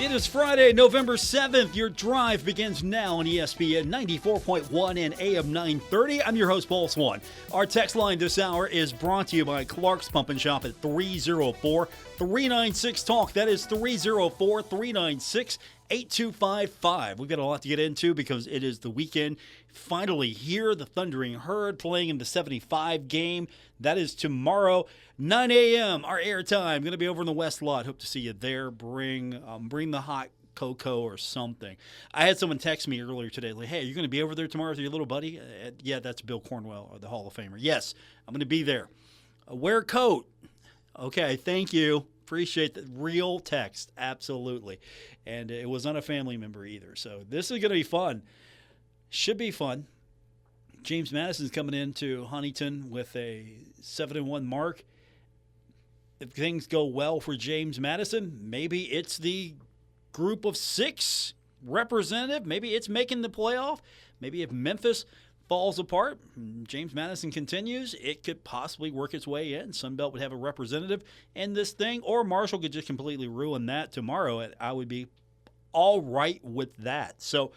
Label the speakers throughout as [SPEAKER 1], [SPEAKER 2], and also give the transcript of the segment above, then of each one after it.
[SPEAKER 1] It is Friday, November 7th. Your drive begins now on ESPN 94.1 and AM 930. I'm your host, Paul Swann. Our text line this hour is brought to you by Clark's Pump and Shop at 304-396-TALK. That is 304-396-8255. We've got a lot to get into because it is the weekend. Finally here, the Thundering Herd playing in the 75 game. That is tomorrow, 9 a.m. Our airtime. Going to be over in the West Lot. Hope to see you there. Bring the hot cocoa or something. I had someone text me earlier today, like, hey, are you going to be over there tomorrow with your little buddy? Yeah, that's Bill Cornwell, the Hall of Famer. Yes, I'm going to be there. Wear a coat. Okay, thank you. Appreciate the real text. Absolutely. And it was not a family member either. So this is going to be fun. Should be fun. James Madison's coming into Huntington with a 7-1 mark. If things go well for James Madison, maybe it's the group of 6 representative. Maybe it's making the playoff. Maybe if Memphis falls apart, James Madison continues, it could possibly work its way in. Sunbelt would have a representative in this thing, or Marshall could just completely ruin that tomorrow. I would be all right with that. So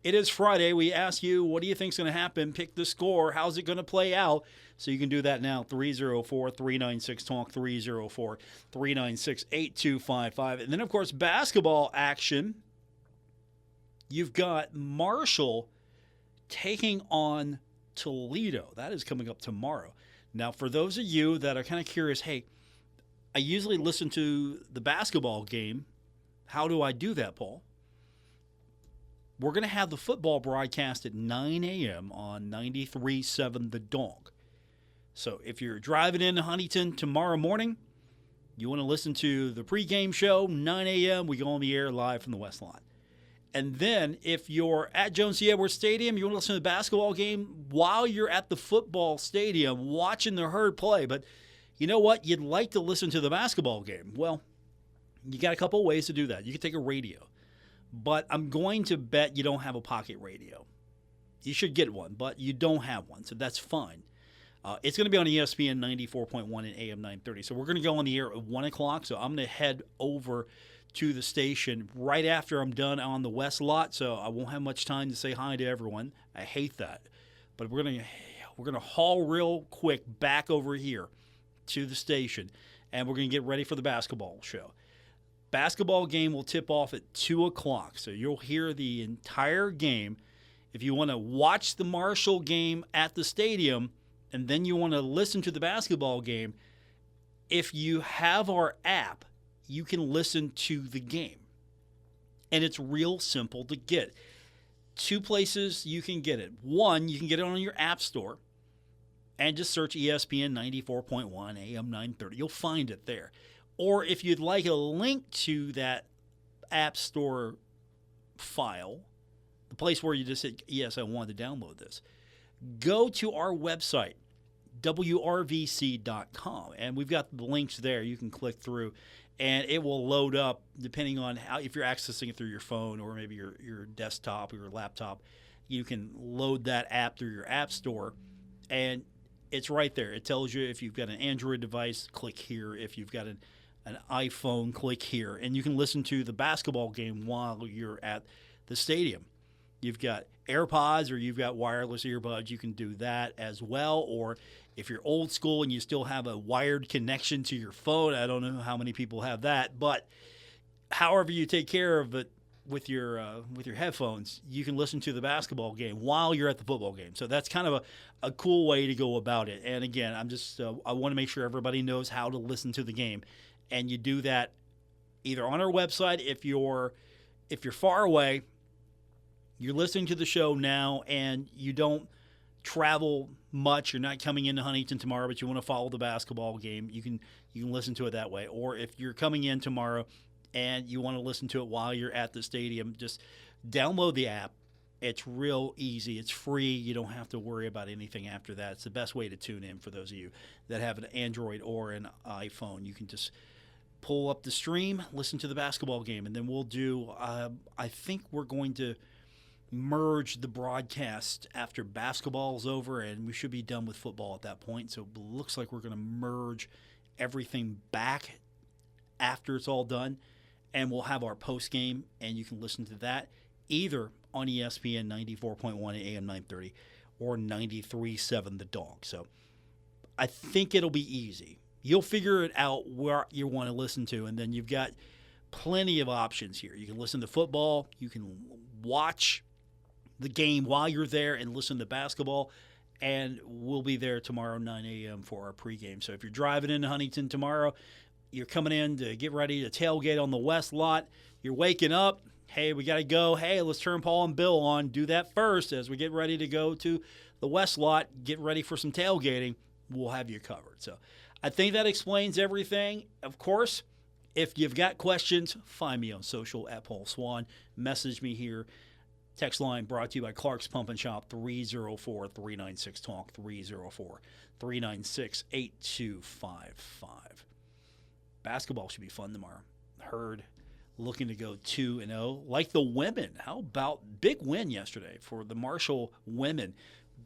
[SPEAKER 1] it is Friday. We ask you, what do you think is going to happen? Pick the score. How's it going to play out? So you can do that now, 304-396-TALK, 304-396-8255. And then, of course, basketball action. You've got Marshall taking on Toledo. That is coming up tomorrow. Now, for those of you that are kind of curious, hey, I usually listen to the basketball game. How do I do that, Paul? We're going to have the football broadcast at 9 a.m. on 93.7 The Dog. So if you're driving into Huntington tomorrow morning, you want to listen to the pregame show, 9 a.m., we go on the air live from the West Lot. And then if you're at Jones C. Edwards Stadium, you want to listen to the basketball game while you're at the football stadium watching the Herd play. But you know what? You'd like to listen to the basketball game. Well, you got a couple of ways to do that. You can take a radio. But I'm going to bet you don't have a pocket radio. You should get one, but you don't have one, so that's fine. It's going to be on ESPN 94.1 and AM 930. So we're going to go on the air at 1 o'clock, so I'm going to head over to the station right after I'm done on the West Lot, so I won't have much time to say hi to everyone. I hate that. But we're going to haul real quick back over here to the station, and we're going to get ready for the basketball show. Basketball game will tip off at 2 o'clock, so you'll hear the entire game. If you want to watch the Marshall game at the stadium and then you want to listen to the basketball game, if you have our app, you can listen to the game. And it's real simple to get. 2 places you can get it. One, you can get it on your app store and just search ESPN 94.1 AM 930. You'll find it there. Or if you'd like a link to that App Store file, the place where you just said, yes, I wanted to download this, go to our website, wrvc.com, and we've got the links there. You can click through, and it will load up depending on how, if you're accessing it through your phone or maybe your desktop or your laptop, you can load that app through your App Store, and it's right there. It tells you if you've got an Android device, click here. If you've got an iPhone, click here, and you can listen to the basketball game while you're at the stadium. You've got AirPods or you've got wireless earbuds, you can do that as well. Or if you're old school and you still have a wired connection to your phone, I don't know how many people have that, but however you take care of it with your headphones, you can listen to the basketball game while you're at the football game. So that's kind of a cool way to go about it. And again, I want to make sure everybody knows how to listen to the game. And you do that either on our website. If you're far away, you're listening to the show now and you don't travel much, you're not coming into Huntington tomorrow, but you want to follow the basketball game, you can listen to it that way. Or if you're coming in tomorrow and you want to listen to it while you're at the stadium, just download the app. It's real easy. It's free. You don't have to worry about anything after that. It's the best way to tune in for those of you that have an Android or an iPhone. You can just pull up the stream, listen to the basketball game, and then we'll do, I think we're going to merge the broadcast after basketball is over, and we should be done with football at that point. So it looks like we're going to merge everything back after it's all done, and we'll have our post game, and you can listen to that either on ESPN 94.1 and AM 930 or 93.7 The Dog. So I think it'll be easy. You'll figure it out where you want to listen to, and then you've got plenty of options here. You can listen to football. You can watch the game while you're there and listen to basketball. And we'll be there tomorrow, 9 a.m. for our pregame. So if you're driving into Huntington tomorrow, you're coming in to get ready to tailgate on the west lot, you're waking up, hey, we got to go. Hey, let's turn Paul and Bill on. Do that first as we get ready to go to the west lot, get ready for some tailgating. We'll have you covered. So I think that explains everything. Of course, if you've got questions, find me on social at Paul Swann. Message me here. Text line brought to you by Clark's Pump and Shop, 304-396-TALK, 304-396-8255. Basketball should be fun tomorrow. Herd looking to go 2-0. Like the women, how about big win yesterday for the Marshall women.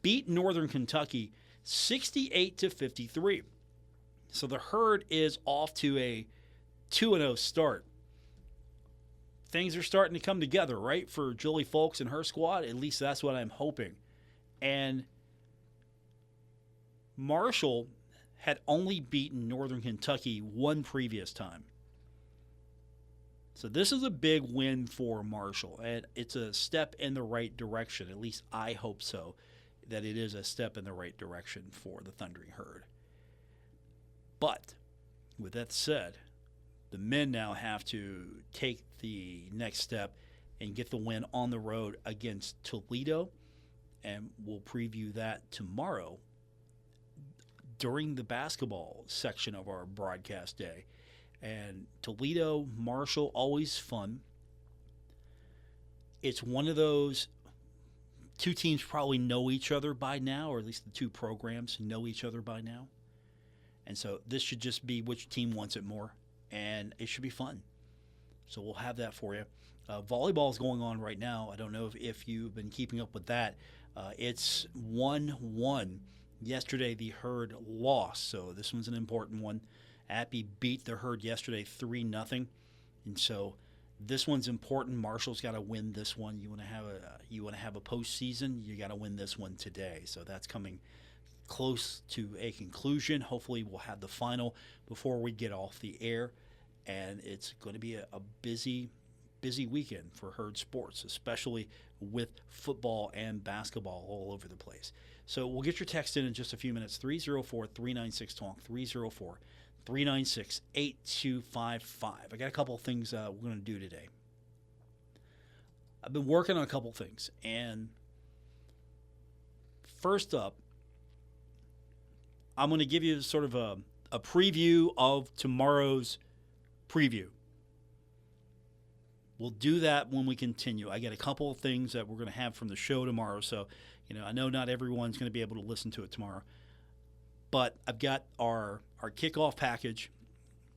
[SPEAKER 1] Beat Northern Kentucky 68-53. So the Herd is off to a 2-0 start. Things are starting to come together, right, for Julie Folks and her squad. At least that's what I'm hoping. And Marshall had only beaten Northern Kentucky one previous time. So this is a big win for Marshall, and it's a step in the right direction. At least I hope so, that it is a step in the right direction for the Thundering Herd. But with that said, the men now have to take the next step and get the win on the road against Toledo, and we'll preview that tomorrow during the basketball section of our broadcast day. And Toledo, Marshall, always fun. It's one of those two teams probably know each other by now, or at least the two programs know each other by now. And so this should just be which team wants it more, and it should be fun. So we'll have that for you. Volleyball is going on right now. I don't know if you've been keeping up with that. It's 1-1. Yesterday, the Herd lost, so this one's an important one. Appy beat the Herd yesterday 3-0, and so this one's important. Marshall's got to win this one. You want to have a postseason, you got to win this one today. So that's coming close to a conclusion. Hopefully, we'll have the final before we get off the air, and it's going to be a busy weekend for Herd sports, especially with football and basketball all over the place. So we'll get your text in just a few minutes. 304-396-TALK, 304-396-8255. I got a couple of things we're going to do today. I've been working on a couple things, and first up, I'm going to give you sort of a preview of tomorrow's preview. We'll do that when we continue. I got a couple of things that we're going to have from the show tomorrow, so I know not everyone's going to be able to listen to it tomorrow. But I've got our kickoff package.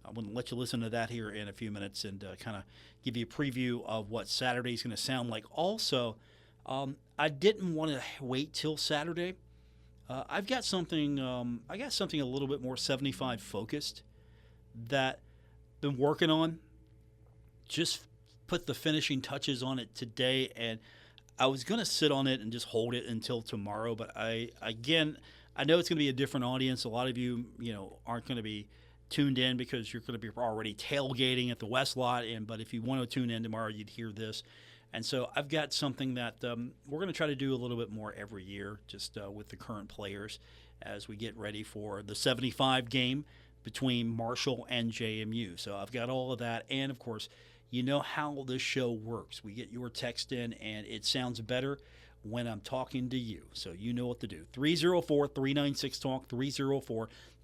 [SPEAKER 1] I'm going to let you listen to that here in a few minutes and kind of give you a preview of what Saturday's going to sound like. Also, I didn't want to wait till Saturday. I've got something. I got something a little bit more 75 focused that I've been working on. Just put the finishing touches on it today, and I was going to sit on it and just hold it until tomorrow. But I know it's going to be a different audience. A lot of you, aren't going to be tuned in because you're going to be already tailgating at the West Lot. But if you want to tune in tomorrow, you'd hear this. And so I've got something that we're going to try to do a little bit more every year, just with the current players as we get ready for the 75 game between Marshall and JMU. So I've got all of that. And, of course, you know how this show works. We get your text in, and it sounds better when I'm talking to you. So you know what to do. 304-396-TALK,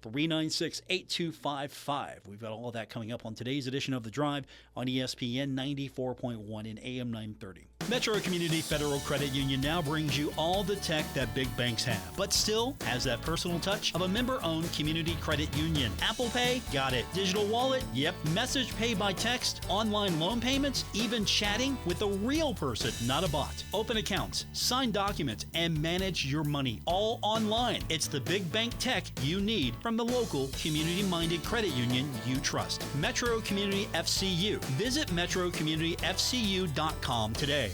[SPEAKER 1] 304-396-8255. We've got all of that coming up on today's edition of The Drive on ESPN 94.1 and AM 930. Metro Community Federal Credit Union now brings you all the tech that big banks have, but still has that personal touch of a member-owned community credit union. Apple Pay? Got it. Digital wallet? Yep. Message pay by text, online loan payments, even chatting with a real person, not a bot. Open accounts, sign documents, and manage your money all online. It's the big bank tech you need from from the local, community-minded credit union you trust. Metro Community FCU. Visit metrocommunityfcu.com today.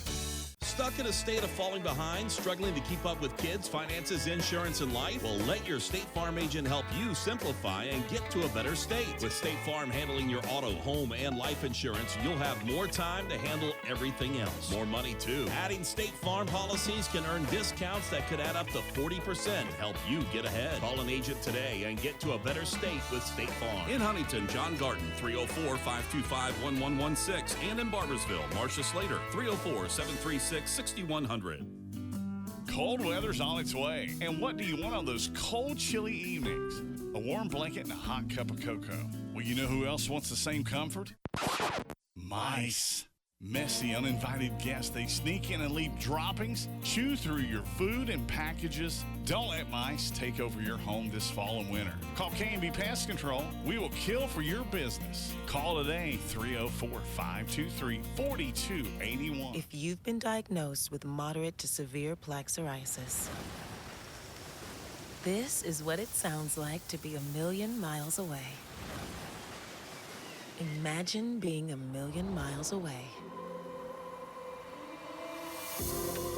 [SPEAKER 2] Stuck in a state of falling behind, struggling to keep up with kids, finances, insurance, and life? Well, let your State Farm agent help you simplify and get to a better state. With State Farm handling your auto, home, and life insurance, you'll have more time to handle everything else. More money, too. Adding State Farm policies can earn discounts that could add up to 40%. Help you get ahead. Call an agent today and get to a better state with State Farm. In Huntington, John Garden, 304-525-1116. And in Barbersville, Marcia Slater, 304-736-6100.
[SPEAKER 3] Cold weather's on its way. And what do you want on those cold, chilly evenings? A warm blanket and a hot cup of cocoa. Well, you know who else wants the same comfort? Mice. Messy, uninvited guests. They sneak in and leave droppings, chew through your food and packages. Don't let mice take over your home this fall and winter. Call K&B Pest Control. We will kill for your business. Call today, 304-523-4281.
[SPEAKER 4] If you've been diagnosed with moderate to severe plaque psoriasis, this is what it sounds like to be 1,000,000 miles away. Imagine being 1,000,000 miles away.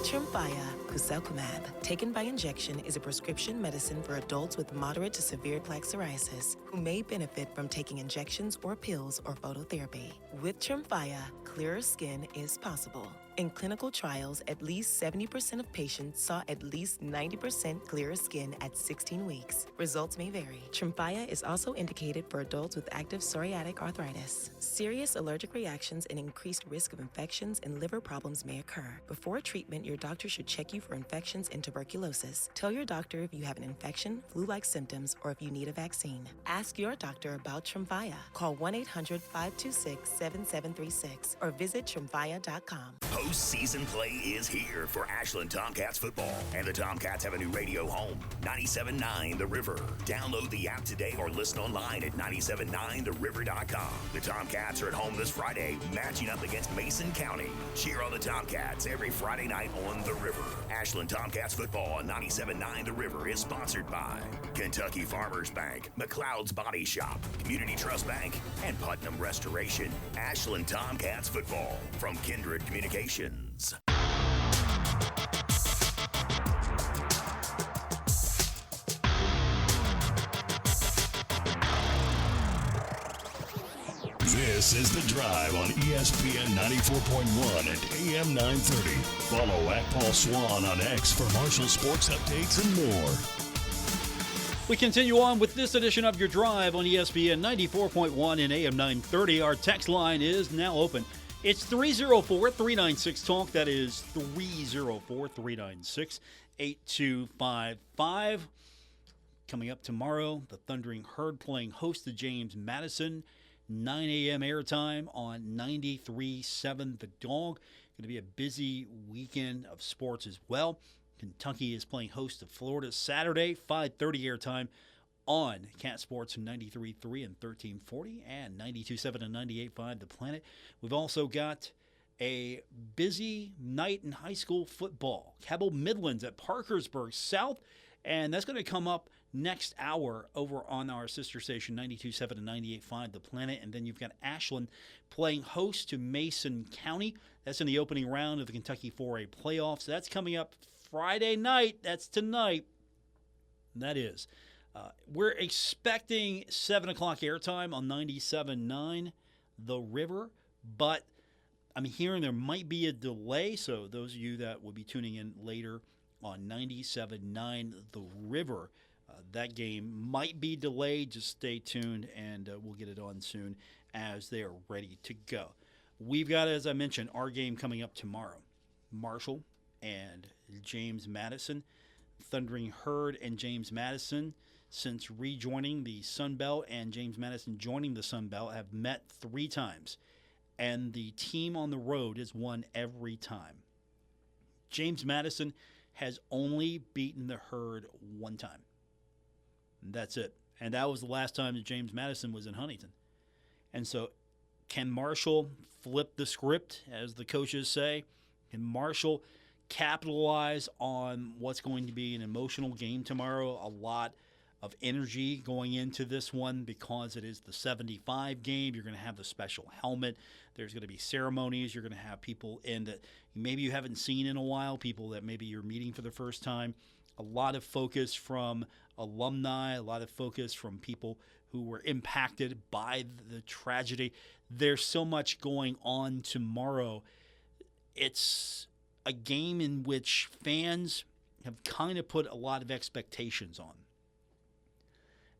[SPEAKER 4] Tremfya guselkumab, taken by injection, is a prescription medicine for adults with moderate to severe plaque psoriasis who may benefit from taking injections or pills or phototherapy. With Tremfya, clearer skin is possible. In clinical trials, at least 70% of patients saw at least 90% clearer skin at 16 weeks. Results may vary. Tremfya is also indicated for adults with active psoriatic arthritis. Serious allergic reactions and increased risk of infections and liver problems may occur. Before treatment, your doctor should check you for infections and tuberculosis. Tell your doctor if you have an infection, flu-like symptoms, or if you need a vaccine. Ask your doctor about Tremfya. Call 1-800-526-7736 or visit tremfya.com.
[SPEAKER 5] Postseason play is here for Ashland Tomcats football, and the Tomcats have a new radio home, 97.9 The River. Download the app today or listen online at 979theriver.com. The Tomcats are at home this Friday, matching up against Mason County. Cheer on the Tomcats every Friday night on The River. Ashland Tomcats football on 97.9 The River is sponsored by Kentucky Farmers Bank, McLeod's Body Shop, Community Trust Bank, and Putnam Restoration. Ashland Tomcats football from Kindred Communications.
[SPEAKER 6] This is The Drive on ESPN 94.1 and AM 930. Follow at Paul Swann on X for Marshall sports updates and more.
[SPEAKER 1] We continue on with this edition of Your Drive on ESPN 94.1 and AM 930. Our text line is now open. It's 304-396-TALK. That is 304-396-8255. Coming up tomorrow, the Thundering Herd playing host to James Madison. 9 a.m. airtime on 93.7 The Dog. Going to be a busy weekend of sports as well. Kentucky is playing host to Florida Saturday, 5:30 airtime on Cat Sports 93.3 and 1340 and 92.7 and 98.5 The Planet. We've also got a busy night in high school football. Cabell Midlands at Parkersburg South, and that's going to come up next hour over on our sister station 92.7 and 98.5 The Planet. And then you've got Ashland playing host to Mason County. That's in the opening round of the Kentucky 4A playoffs. That's coming up Friday night. That's tonight. That is. We're expecting 7 o'clock airtime on 97.9 The River, but I'm hearing there might be a delay, so those of you that will be tuning in later on 97.9 The River, that game might be delayed. Just stay tuned, and we'll get it on soon as they are ready to go. We've got, as I mentioned, our game coming up tomorrow. Marshall and James Madison. Thundering Herd and James Madison, since rejoining the Sun Belt and James Madison joining the Sun Belt, have met 3 times. And the team on the road has won every time. James Madison has only beaten the Herd 1 time. That's it. And that was the last time that James Madison was in Huntington. And so can Marshall flip the script, as the coaches say? Can Marshall capitalize on what's going to be an emotional game tomorrow? A lot of energy going into this one because it is the 75 game. You're going to have the special helmet. There's going to be ceremonies. You're going to have people in that maybe you haven't seen in a while, people that maybe you're meeting for the first time. A lot of focus from alumni, a lot of focus from people who were impacted by the tragedy. There's so much going on tomorrow. It's a game in which fans have kind of put a lot of expectations on.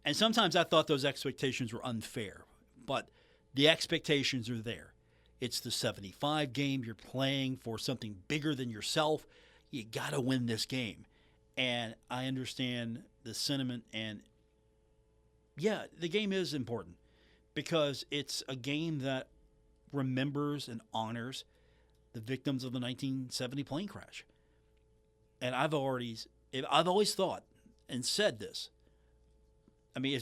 [SPEAKER 1] And sometimes I thought those expectations were unfair, but the expectations are there. It's the 75 game. You're playing for something bigger than yourself. You got to win this game. And I understand the sentiment. And yeah, the game is important because it's a game that remembers and honors the victims of the 1970 plane crash. And I've always thought and said this. I mean,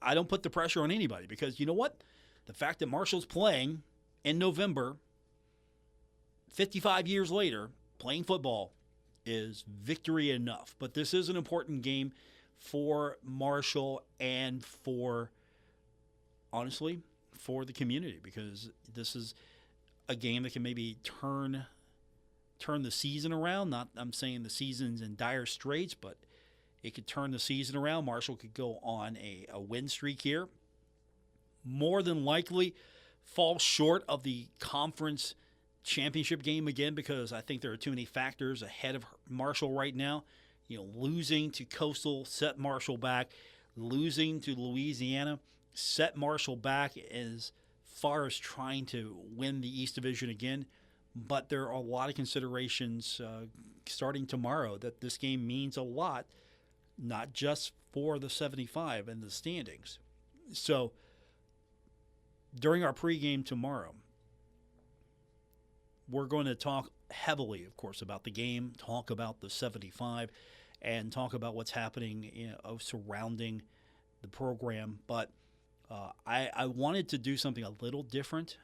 [SPEAKER 1] I don't put the pressure on anybody because you know what? The fact that Marshall's playing in November, 55 years later, playing football is victory enough. But this is an important game for Marshall and honestly, for the community because this is a game that can maybe turn the season around. Not I'm saying the season's in dire straits, but it could turn the season around. Marshall could go on a win streak here. More than likely fall short of the conference championship game again because I think there are too many factors ahead of Marshall right now. You know, losing to Coastal set Marshall back. Losing to Louisiana set Marshall back as far as trying to win the East Division again. But there are a lot of considerations starting tomorrow that this game means a lot, not just for the 75 and the standings. So during our pregame tomorrow, we're going to talk heavily, of course, about the game, talk about the 75, and talk about what's happening surrounding the program. But I wanted to do something a little different,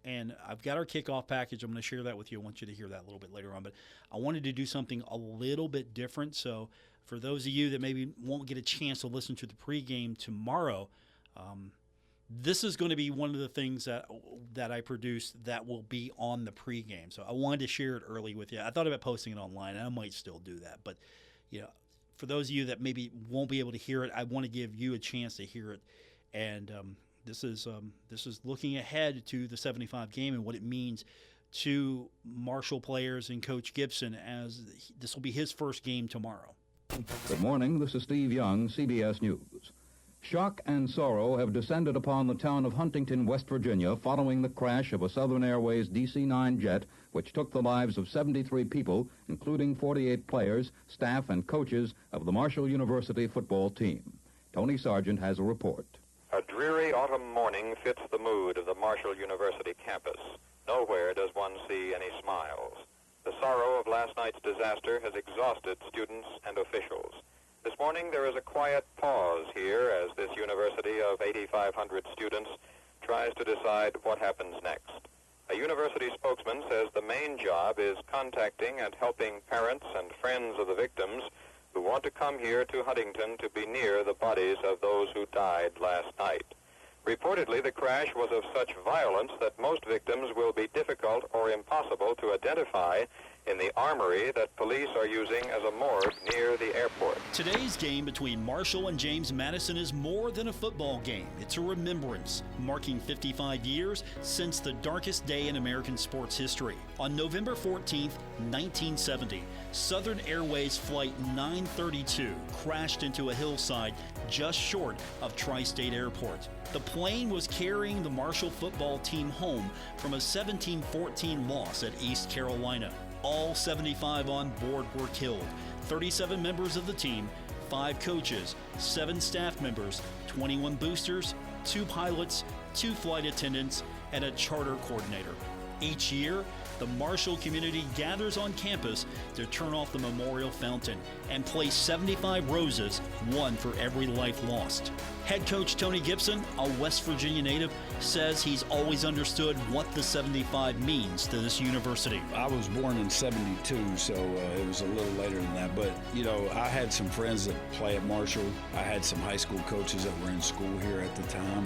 [SPEAKER 1] and I've got our kickoff package. I'm going to share that with you. I want you to hear that a little bit later on. But I wanted to do something a little bit different. So for those of you that maybe won't get a chance to listen to the pregame tomorrow, this is going to be one of the things that I produced that will be on the pregame. So I wanted to share it early with you. I thought about posting it online, and I might still do that. But, you know, for those of you that maybe won't be able to hear it, I want to give you a chance to hear it. And this is looking ahead to the 75 game and what it means to Marshall players and Coach Gibson as this will be his first game tomorrow.
[SPEAKER 7] Good morning. This is Steve Young, CBS News. Shock and sorrow have descended upon the town of Huntington, West Virginia, following the crash of a Southern Airways DC-9 jet, which took the lives of 73 people, including 48 players, staff, and coaches of the Marshall University football team. Tony Sargent has a report.
[SPEAKER 8] A dreary autumn morning fits the mood of the Marshall University campus. Nowhere does one see any smiles. The sorrow of last night's disaster has exhausted students and officials. This morning there is a quiet pause here as this university of 8,500 students tries to decide what happens next. A university spokesman says the main job is contacting and helping parents and friends of the victims who want to come here to Huntington to be near the bodies of those who died last night. Reportedly, the crash was of such violence that most victims will be difficult or impossible to identify in the armory that police are using as a morgue near the airport.
[SPEAKER 1] Today's game between Marshall and James Madison is more than a football game. It's a remembrance, marking 55 years since the darkest day in American sports history. On November 14th, 1970, Southern Airways Flight 932 crashed into a hillside just short of Tri-State Airport. The plane was carrying the Marshall football team home from a 17-14 loss at East Carolina. All 75 on board were killed. 37 members of the team, 5 coaches, 7 staff members, 21 boosters, 2 pilots, 2 flight attendants, and a charter coordinator. Each year, the Marshall community gathers on campus to turn off the memorial fountain and place 75 roses, one for every life lost. Head coach Tony Gibson, a West Virginia native, says he's always understood what the 75 means to this university.
[SPEAKER 9] I was born in 72, so it was a little later than that. But, you know, I had some friends that play at Marshall. I had some high school coaches that were in school here at the time.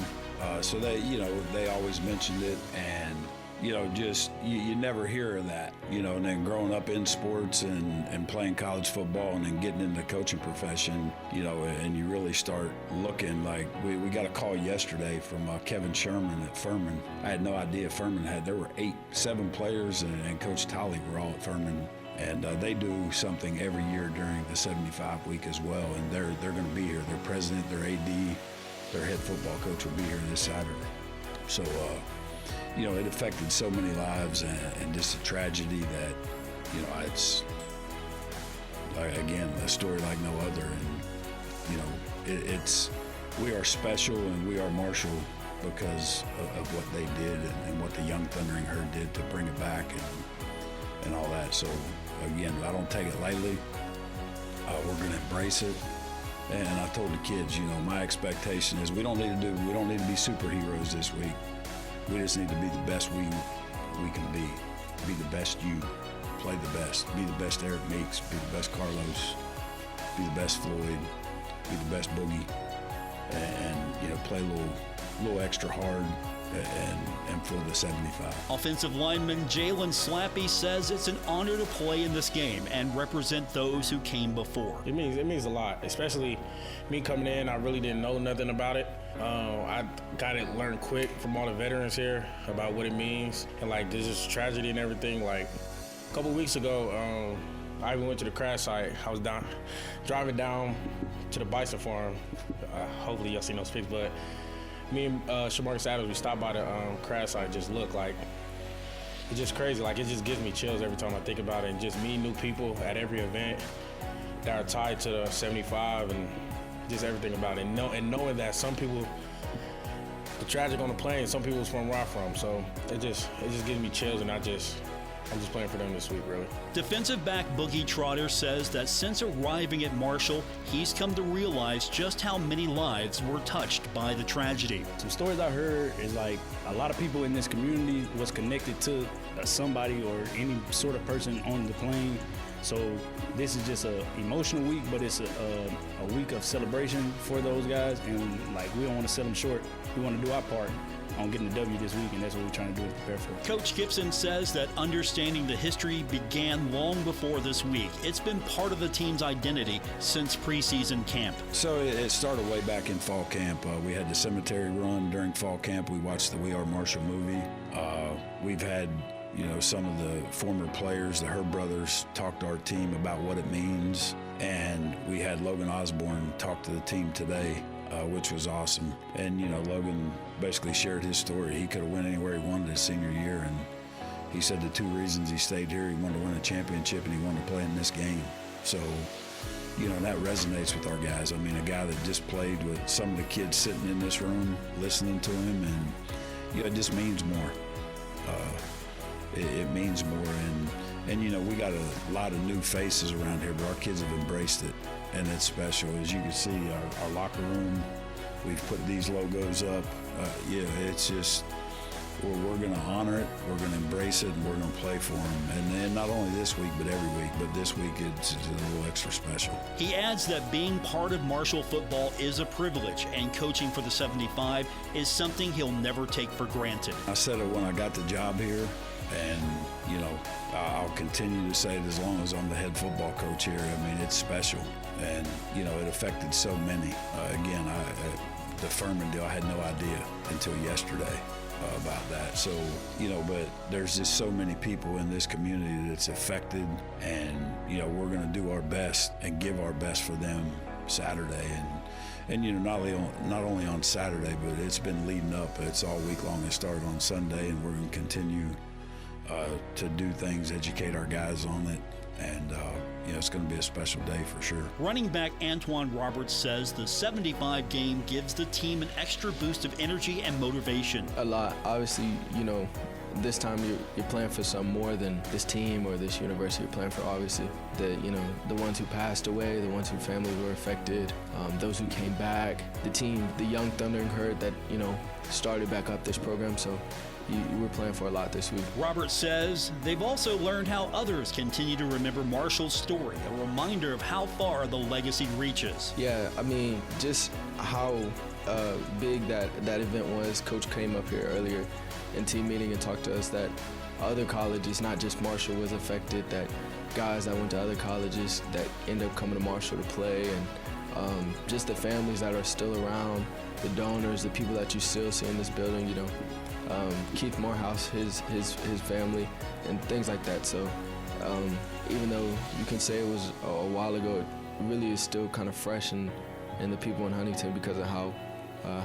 [SPEAKER 9] So they, you know, they always mentioned it, and you know, just you never hear of that, you know. And then growing up in sports and playing college football and then getting into the coaching profession, you know, and you really start looking. Like we got a call yesterday from Kevin Sherman at Furman. I had no idea Furman there were 7 players, and Coach Tolley were all at Furman. And they do something every year during the 75 week as well, and they're going to be here. Their president, their AD, their head football coach will be here this Saturday. So, you know, it affected so many lives, and just a tragedy that, you know, it's, like, again, a story like no other. And, you know, we are special and we are Marshall because of what they did and what the Young Thundering Herd did to bring it back and all that. So, again, I don't take it lightly. We're going to embrace it. And I told the kids, you know, my expectation is we don't need to be superheroes this week. We just need to be the best we can be. Be the best you. Play the best. Be the best Eric Meeks. Be the best Carlos. Be the best Floyd. Be the best Boogie. And you know, play a little extra hard and for the 75.
[SPEAKER 1] Offensive lineman Jalen Slappy says it's an honor to play in this game and represent those who came before.
[SPEAKER 10] It means a lot, especially me coming in. I really didn't know nothing about it. I got to learn quick from all the veterans here about what it means, and like this is tragedy and everything. Like a couple weeks ago, I even went to the crash site. I was driving down to the bison farm. Hopefully y'all seen those pics, but me and Shamarcus Adams, we stopped by the crash site. Just look like it's just crazy. Like it just gives me chills every time I think about it, and just meeting new people at every event that are tied to the 75 and just everything about it. And knowing that some people, the tragic on the plane, some people is from where I'm from. So it just gives me chills, and I'm just playing for them this week, really.
[SPEAKER 1] Defensive back Boogie Trotter says that since arriving at Marshall, he's come to realize just how many lives were touched by the tragedy.
[SPEAKER 11] Some stories I heard is like a lot of people in this community was connected to somebody or any sort of person on the plane. So this is just an emotional week, but it's a week of celebration for those guys, and like we don't want to sell them short. We want to do our part on getting the W this week, and that's what we're trying to do to prepare for it.
[SPEAKER 1] Coach Gibson says that understanding the history began long before this week. It's been part of the team's identity since preseason camp.
[SPEAKER 9] So it started way back in fall camp. We had the cemetery run during fall camp. We watched the We Are Marshall movie. We've had, you know, some of the former players, the Herb brothers, talk to our team about what it means. And we had Logan Osborne talk to the team today, which was awesome. And, you know, Logan basically shared his story. He could have went anywhere he wanted his senior year, and he said the 2 reasons he stayed here, he wanted to win a championship and he wanted to play in this game. So, you know, that resonates with our guys. I mean, a guy that just played with some of the kids sitting in this room, listening to him, and, you know, it just means more. It means more, and you know, we got a lot of new faces around here, but our kids have embraced it, and it's special. As you can see, our locker room, we've put these logos up. Yeah, it's just, we're going to honor it, we're going to embrace it, and we're going to play for them. And not only this week, but every week. But this week, it's a little extra special.
[SPEAKER 1] He adds that being part of Marshall football is a privilege, and coaching for the 75 is something he'll never take for granted.
[SPEAKER 9] I said it when I got the job here, and, you know, I'll continue to say it as long as I'm the head football coach here. I mean, it's special, and, you know, it affected so many. Again, the Furman deal, I had no idea until yesterday about that. So, you know, but there's just so many people in this community that's affected, and, you know, we're going to do our best and give our best for them Saturday. And you know, not only on Saturday, but it's been leading up. It's all week long. It started on Sunday, and we're going to continue to do things, educate our guys on it, and you know, it's going to be a special day for sure.
[SPEAKER 1] Running back Antoine Roberts says the 75 game gives the team an extra boost of energy and motivation.
[SPEAKER 12] A lot. Obviously, you know, this time you're playing for some more than this team or this university. You're playing for, obviously, the ones who passed away, the ones whose families were affected, those who came back, the team, the young Thundering Herd that, started back up this program. So we're playing for a lot this week.
[SPEAKER 1] Robert says they've also learned how others continue to remember Marshall's story, a reminder of how far the legacy reaches.
[SPEAKER 12] Yeah, I mean, just how big that event was. Coach came up here earlier in team meeting and talked to us that other colleges, not just Marshall, was affected, that guys that went to other colleges that end up coming to Marshall to play, and just the families that are still around, the donors, the people that you still see in this building, Keith Morehouse, his family, and things like that. So even though you can say it was a while ago, it really is still kind of fresh in the people in Huntington because of how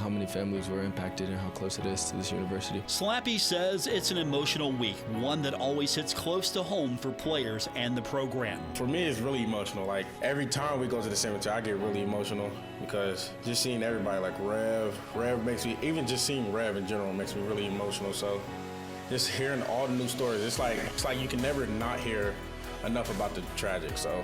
[SPEAKER 12] many families were impacted and how close it is to this university.
[SPEAKER 1] Slappy says it's an emotional week, one that always hits close to home for players and the program.
[SPEAKER 10] For me, it's really emotional. Like, every time we go to the cemetery, I get really emotional because just seeing everybody, like Rev makes me, even just seeing Rev in general makes me really emotional. So just hearing all the new stories, it's like you can never not hear enough about the tragic. So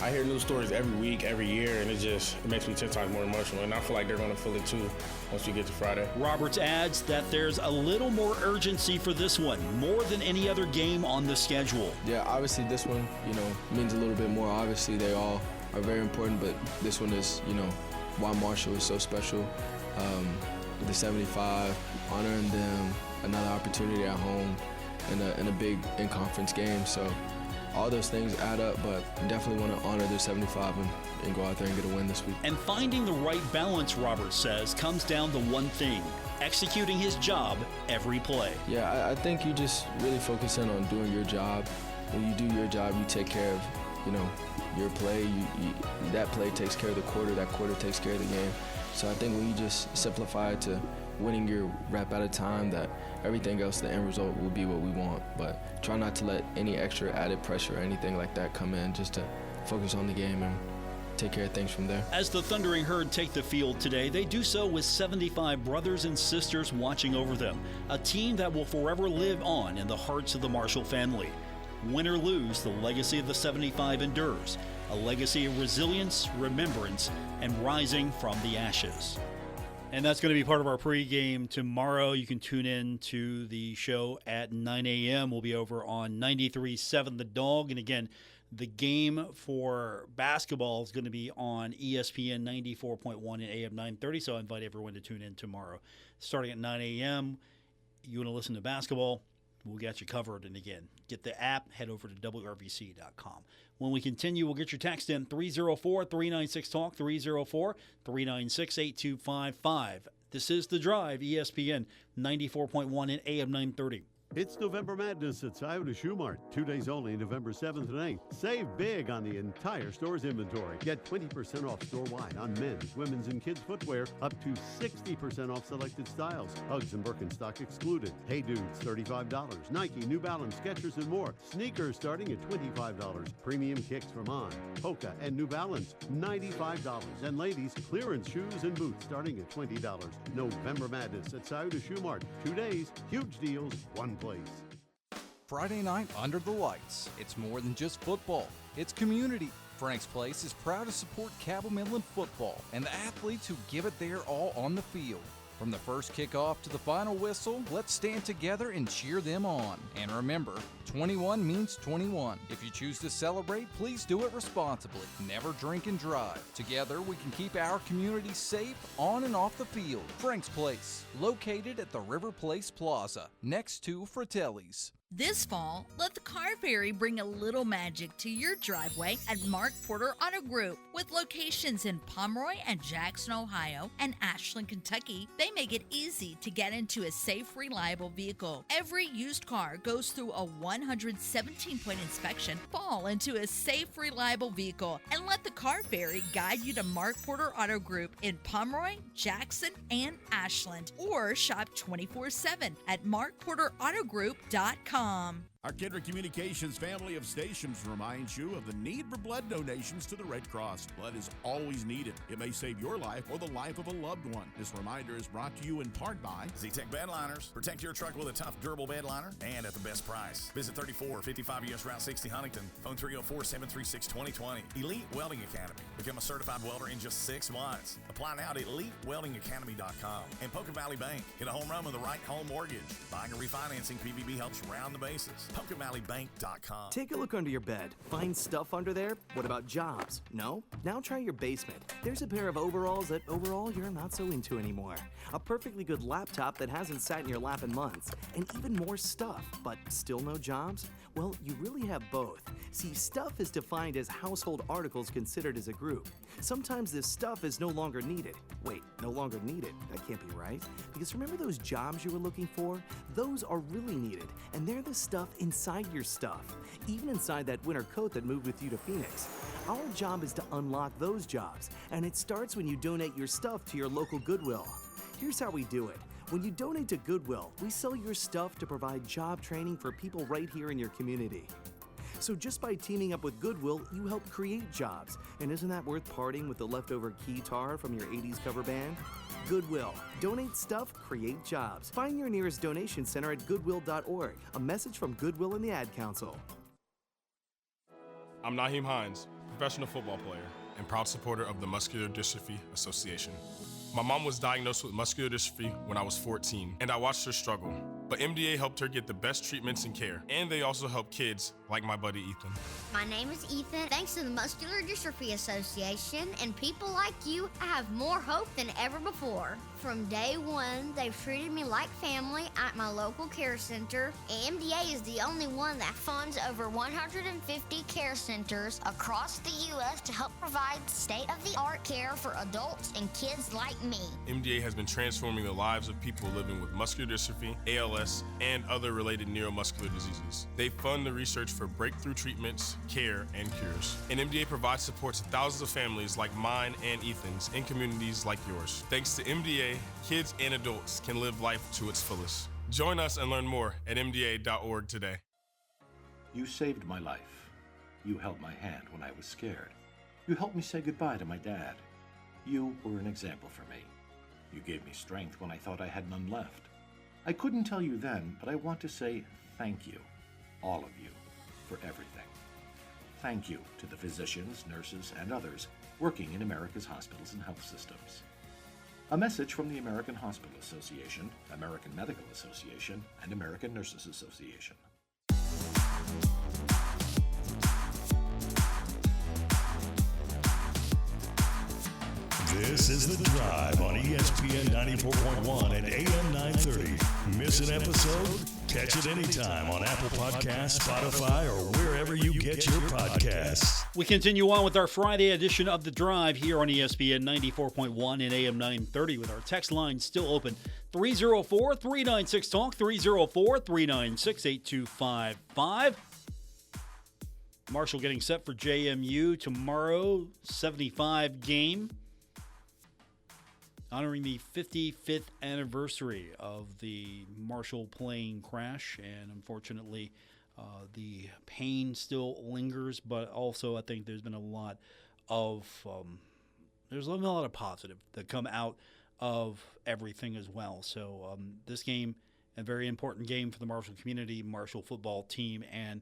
[SPEAKER 10] I hear new stories every week, every year, and it makes me 10 times more emotional. And I feel like they're going to feel it too once we get to Friday.
[SPEAKER 1] Roberts adds that there's a little more urgency for this one, more than any other game on the schedule.
[SPEAKER 12] Yeah, obviously this one, means a little bit more. Obviously they all are very important, but this one is, why Marshall is so special. With the 75, honoring them, another opportunity at home, and a big in-conference game. So all those things add up, but definitely want to honor their 75 and go out there and get a win this week.
[SPEAKER 1] And finding the right balance, Roberts says, comes down to one thing: executing his job every play.
[SPEAKER 12] Yeah, I think you just really focus in on doing your job. When you do your job, you take care of, your play. That play takes care of the quarter. That quarter takes care of the game. So I think when you just simplify it to winning your rep at a time, that everything else, the end result will be what we want. But try not to let any extra added pressure or anything like that come in, just to focus on the game and take care of things from there.
[SPEAKER 1] As the Thundering Herd take the field today, they do so with 75 brothers and sisters watching over them, a team that will forever live on in the hearts of the Marshall family. Win or lose, the legacy of the 75 endures, a legacy of resilience, remembrance, and rising from the ashes. And that's going to be part of our pregame tomorrow. You can tune in to the show at 9 a.m. We'll be over on 93.7 The Dog. And again, the game for basketball is going to be on ESPN 94.1 and AM 930. So I invite everyone to tune in tomorrow. Starting at 9 a.m., you want to listen to basketball, we'll get you covered. And again, get the app, head over to WRVC.com. When we continue, we'll get your text in 304-396-TALK, 304-396-8255. This is The Drive, ESPN 94.1 and AM 930.
[SPEAKER 13] It's November Madness at Scioto Shoe Mart. 2 days only, November 7th and 8th. Save big on the entire store's inventory. Get 20% off store-wide on men's, women's, and kids' footwear, up to 60% off selected styles. Uggs and Birkenstock excluded. Hey Dudes, $35. Nike, New Balance, Skechers, and more. Sneakers starting at $25. Premium kicks from On, Hoka, and New Balance, $95. And ladies, clearance shoes and boots starting at $20. November Madness at Scioto Shoe Mart. 2 days, huge deals, one place.
[SPEAKER 14] Friday night under the lights. It's more than just football. It's community. Frank's Place is proud to support Cabell Midland football and the athletes who give it their all on the field. From the first kickoff to the final whistle, let's stand together and cheer them on. And remember, 21 means 21. If you choose to celebrate, please do it responsibly. Never drink and drive. Together, we can keep our community safe on and off the field. Frank's Place, located at the River Place Plaza, next to Fratelli's.
[SPEAKER 15] This fall, let the Car Ferry bring a little magic to your driveway at Mark Porter Auto Group. With locations in Pomeroy and Jackson, Ohio, and Ashland, Kentucky, they make it easy to get into a safe, reliable vehicle. Every used car goes through a 117-point inspection, fall into a safe, reliable vehicle, and let the Car Ferry guide you to Mark Porter Auto Group in Pomeroy, Jackson, and Ashland. Or shop 24/7 at markporterautogroup.com. RedCross.com.
[SPEAKER 2] Our Kendrick Communications family of stations reminds you of the need for blood donations to the Red Cross. Blood is always needed. It may save your life or the life of a loved one. This reminder is brought to you in part by
[SPEAKER 16] Z-Tech Bedliners. Protect your truck with a tough, durable bed liner and at the best price. Visit 3455 US Route 60 Huntington. Phone 304-736-2020. Elite Welding Academy. Become a certified welder in just 6 months. Apply now at EliteWeldingAcademy.com. And Poca Valley Bank. Hit a home run with the right home mortgage. Buying or refinancing PVB helps round the bases. PocaValleyBank.com.
[SPEAKER 17] Take a look under your bed. Find stuff under there? What about jobs? No? Now try your basement. There's a pair of overalls that overall you're not so into anymore. A perfectly good laptop that hasn't sat in your lap in months. And even more stuff, but still no jobs? Well, you really have both. See, stuff is defined as household articles considered as a group. Sometimes this stuff is no longer needed. Wait, no longer needed? That can't be right. Because remember those jobs you were looking for? Those are really needed, and they're the stuff inside your stuff. Even inside that winter coat that moved with you to Phoenix. Our job is to unlock those jobs, and it starts when you donate your stuff to your local Goodwill. Here's how we do it. When you donate to Goodwill, we sell your stuff to provide job training for people right here in your community. So just by teaming up with Goodwill, you help create jobs. And isn't that worth parting with the leftover keytar from your 80s cover band? Goodwill. Donate stuff, create jobs. Find your nearest donation center at goodwill.org. A message from Goodwill and the Ad Council.
[SPEAKER 18] I'm Naheem Hines, professional football player and proud supporter of the Muscular Dystrophy Association. My mom was diagnosed with muscular dystrophy when I was 14, and I watched her struggle. But MDA helped her get the best treatments and care, and they also help kids like my buddy Ethan.
[SPEAKER 19] My name is Ethan. Thanks to the Muscular Dystrophy Association and people like you, I have more hope than ever before. From day one, they've treated me like family at my local care center. MDA is the only one that funds over 150 care centers across the U.S. to help provide state-of-the-art care for adults and kids like me.
[SPEAKER 18] MDA has been transforming the lives of people living with muscular dystrophy, ALS, and other related neuromuscular diseases. They fund the research for breakthrough treatments, care, and cures. And MDA provides support to thousands of families like mine and Ethan's in communities like yours. Thanks to MDA, kids and adults can live life to its fullest. Join us and learn more at MDA.org today.
[SPEAKER 20] You saved my life. You held my hand when I was scared. You helped me say goodbye to my dad. You were an example for me. You gave me strength when I thought I had none left. I couldn't tell you then, but I want to say thank you, all of you, for everything. Thank you to the physicians, nurses, and others working in America's hospitals and health systems. A message from the American Hospital Association, American Medical Association, and American Nurses Association.
[SPEAKER 6] This is The Drive on ESPN 94.1 and AM 930. Miss an episode? Catch it anytime on Apple Podcasts, Spotify, or wherever you get your podcasts.
[SPEAKER 1] We continue on with our Friday edition of The Drive here on ESPN 94.1 and AM 930 with our text line still open. 304-396-TALK, 304-396-8255. Marshall getting set for JMU tomorrow, 75 game. Honoring the 55th anniversary of the Marshall plane crash, and unfortunately, the pain still lingers. But also, I think there's been a lot of positive that come out of everything as well. So this game, a very important game for the Marshall community, Marshall football team, and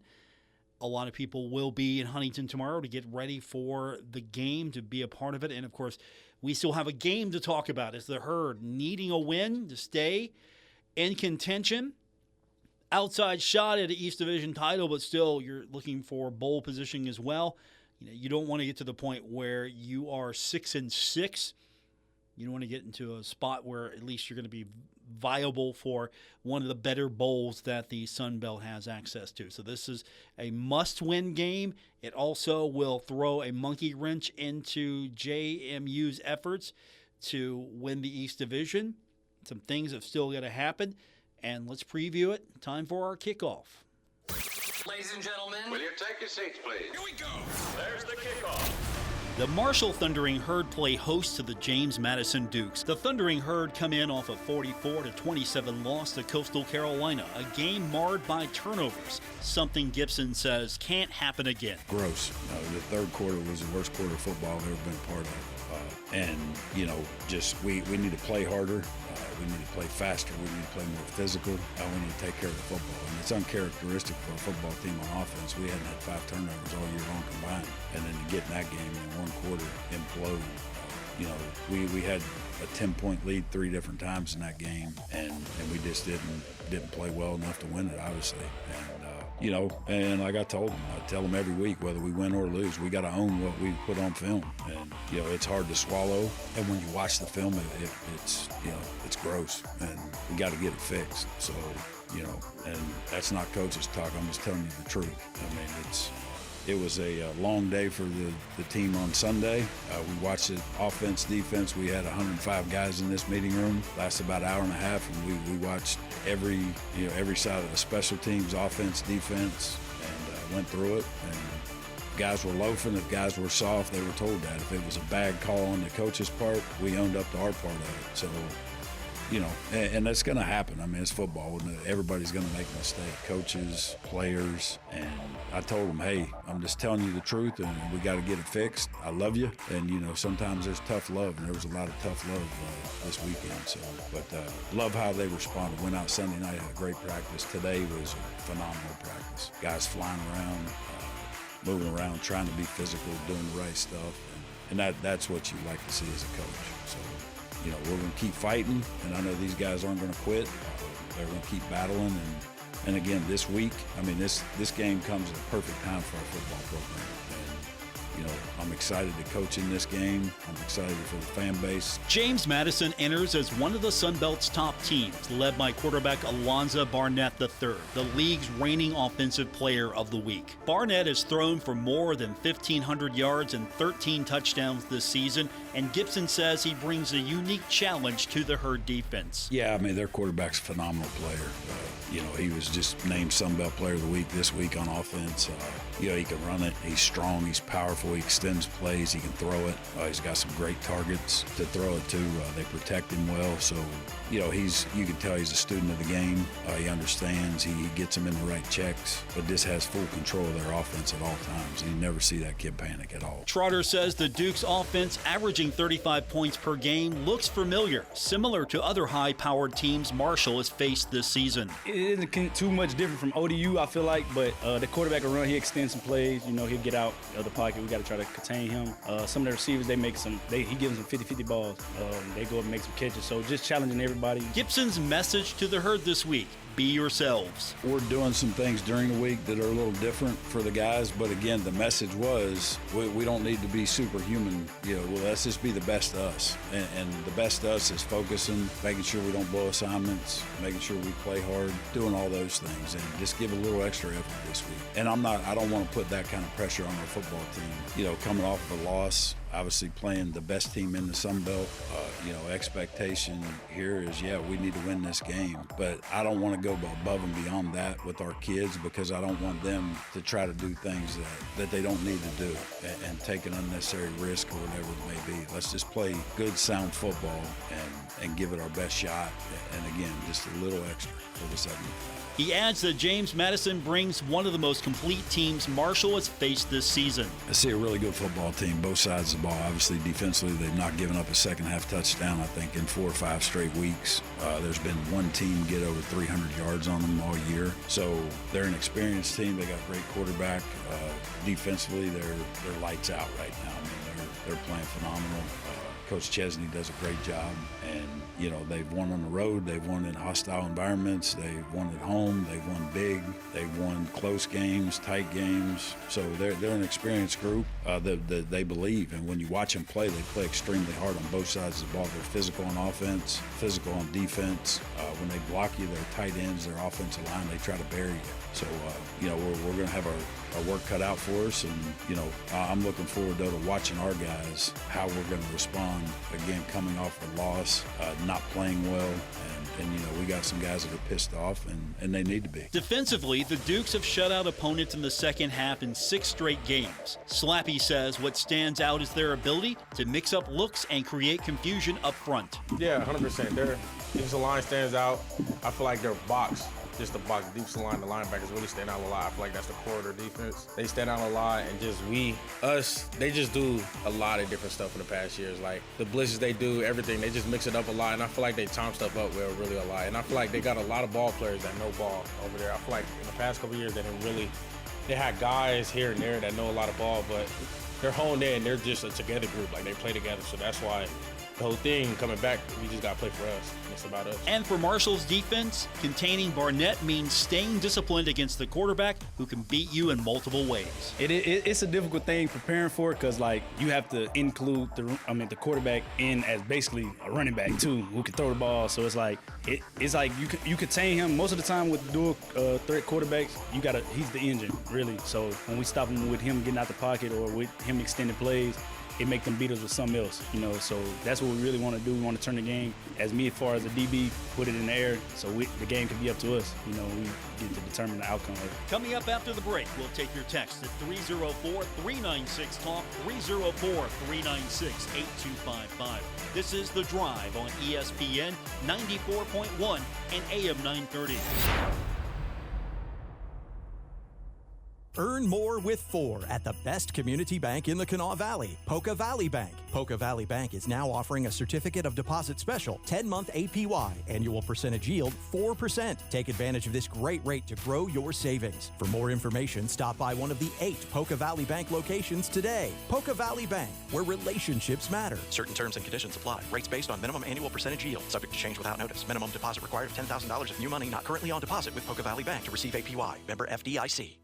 [SPEAKER 1] a lot of people will be in Huntington tomorrow to get ready for the game, to be a part of it. And, of course, we still have a game to talk about. It's the Herd needing a win to stay in contention. Outside shot at an East Division title, but still you're looking for bowl positioning as well. You don't want to get to the point where you are 6-6. You don't want to get into a spot where at least you're going to be viable for one of the better bowls that the Sun Belt has access to. So this is a must-win game. It also will throw a monkey wrench into JMU's efforts to win the East Division. Some things have still got to happen, and let's preview it. Time for our kickoff.
[SPEAKER 21] Ladies and gentlemen, will you take your seats, please? Here we go. There's the kickoff.
[SPEAKER 1] The Marshall Thundering Herd play host to the James Madison Dukes. The Thundering Herd come in off a 44-27 loss to Coastal Carolina, a game marred by turnovers, something Gibson says can't happen again.
[SPEAKER 9] Gross. The third quarter was the worst quarter of football I've ever been a part of. Just we need to play harder. We need to play faster. We need to play more physical. We need to take care of the football. And it's uncharacteristic for a football team on offense. We hadn't had 5 turnovers all year long combined. And then to get in that game in one quarter, implode. We had a 10-point lead 3 different times in that game, and we just didn't play well enough to win it, obviously. And like I tell them every week, whether we win or lose, we got to own what we put on film. And it's hard to swallow. And when you watch the film, it's gross, and we got to get it fixed. So and that's not coach's talk. I'm just telling you the truth. I mean, it was a long day for the team on Sunday. We watched it, offense, defense. We had 105 guys in this meeting room. Lasted about an hour and a half, and we watched every side of the special teams, offense, defense, and went through it. And guys were loafing. If guys were soft, they were told that. If it was a bad call on the coach's part, we owned up to our part of it. So, and that's going to happen. I mean, it's football. Everybody's going to make a mistake, coaches, players. And I told them, hey, I'm just telling you the truth, and we got to get it fixed. I love you. And, sometimes there's tough love, and there was a lot of tough love this weekend. So, but love how they responded. Went out Sunday night, had a great practice. Today was a phenomenal practice. Guys flying around, moving around, trying to be physical, doing the right stuff. And that's what you like to see as a coach. So, we're going to keep fighting, and I know these guys aren't going to quit. They're going to keep battling, and again, this week, I mean, this game comes at a perfect time for our football program. And, I'm excited to coach in this game. I'm excited for the fan base.
[SPEAKER 1] James Madison enters as one of the Sun Belt's top teams, led by quarterback Alonzo Barnett III, the league's reigning offensive player of the week. Barnett has thrown for more than 1,500 yards and 13 touchdowns this season, and Gibson says he brings a unique challenge to the Herd defense.
[SPEAKER 9] Yeah, I mean, their quarterback's a phenomenal player. He was just named Sun Belt Player of the Week this week on offense. He can run it. He's strong. He's powerful. He extends plays. He can throw it. He's got some great targets to throw it to. They protect him well. So, you can tell he's a student of the game. He understands. He gets them in the right checks, but just has full control of their offense at all times. You never see that kid panic at all.
[SPEAKER 1] Trotter says the Duke's offense, averaging 35 points per game, looks familiar, similar to other high-powered teams Marshall has faced this season.
[SPEAKER 11] It isn't too much different from ODU, I feel like, but the quarterback will run, he extends some plays, he'll get out of the pocket. We got to try to contain him. Some of the receivers, he gives them 50-50 balls. They go up and make some catches, so just challenging everybody.
[SPEAKER 1] Gibson's message to the Herd this week: be yourselves.
[SPEAKER 9] We're doing some things during the week that are a little different for the guys, but again, the message was we don't need to be superhuman. Let's just be the best of us. And the best of us is focusing, making sure we don't blow assignments, making sure we play hard, doing all those things, and just give a little extra effort this week. And I don't want to put that kind of pressure on our football team. Coming off of a loss, obviously playing the best team in the Sun Belt, expectation here is, we need to win this game. But I don't want to go above and beyond that with our kids, because I don't want them to try to do things that they don't need to do and take an unnecessary risk or whatever it may be. Let's just play good, sound football and give it our best shot. And again, just a little extra for the 75.
[SPEAKER 1] He adds that James Madison brings one of the most complete teams Marshall has faced this season.
[SPEAKER 9] I see a really good football team, both sides of the ball. Obviously, defensively, they've not given up a second-half touchdown, I think, in 4 or 5 straight weeks. There's been one team get over 300 yards on them all year. So they're an experienced team. They got a great quarterback. Defensively, they're lights out right now. I mean, they're playing phenomenal. Coach Chesney does a great job, and they've won on the road, they've won in hostile environments, they've won at home, they've won big, they've won close games, tight games. So they're an experienced group that they believe, and when you watch them play, they play extremely hard on both sides of the ball. They're physical on offense, physical on defense. When they block you, their tight ends, their offensive line, they try to bury you. So we're going to have our work cut out for us, and I'm looking forward to watching our guys, how we're going to respond again coming off a loss, not playing well, And, we got some guys that are pissed off, and they need to be.
[SPEAKER 1] Defensively, the Dukes have shut out opponents in the second half in 6 straight games. Slappy says what stands out is their ability to mix up looks and create confusion up front.
[SPEAKER 10] Yeah, 100%. Their defensive line stands out. I feel like their box, just the box, deep line, the linebackers really stand out a lot. I feel like that's the core of their defense. They stand out a lot, and just they just do a lot of different stuff in the past years. Like the blitzes they do, everything, they just mix it up a lot, and I feel like they time stuff up well, really a lot. And I feel like they got a lot of ball players that know ball over there. I feel like in the past couple of years, they had guys here and there that know a lot of ball, but they're honed in. They're just a together group. Like they play together, so that's why the whole thing coming back, we just got to play for us. It's about us.
[SPEAKER 1] And for Marshall's defense, containing Barnett means staying disciplined against the quarterback who can beat you in multiple ways.
[SPEAKER 11] It's a difficult thing preparing for it because, you have to include the quarterback in as basically a running back, too, who can throw the ball. So it's like you contain him. Most of the time with dual threat quarterbacks, he's the engine, really. So when we stop him with him getting out the pocket or with him extending plays, it make them beat us with something else, So that's what we really want to do. We want to turn the game as far as the DB, put it in the air, so the game can be up to us. We get to determine the outcome of it.
[SPEAKER 1] Coming up after the break, we'll take your text at 304-396-TALK, 304-396-8255. This is The Drive on ESPN 94.1 and AM 930.
[SPEAKER 21] Earn more with 4 at the best community bank in the Kanawha Valley, Poca Valley Bank. Poca Valley Bank is now offering a certificate of deposit special, 10-month APY, annual percentage yield 4%. Take advantage of this great rate to grow your savings. For more information, stop by one of the 8 Poca Valley Bank locations today. Poca Valley Bank, where relationships matter.
[SPEAKER 22] Certain terms and conditions apply. Rates based on minimum annual percentage yield, subject to change without notice. Minimum deposit required of $10,000 of new money not currently on deposit with Poca Valley Bank to receive APY. Member FDIC.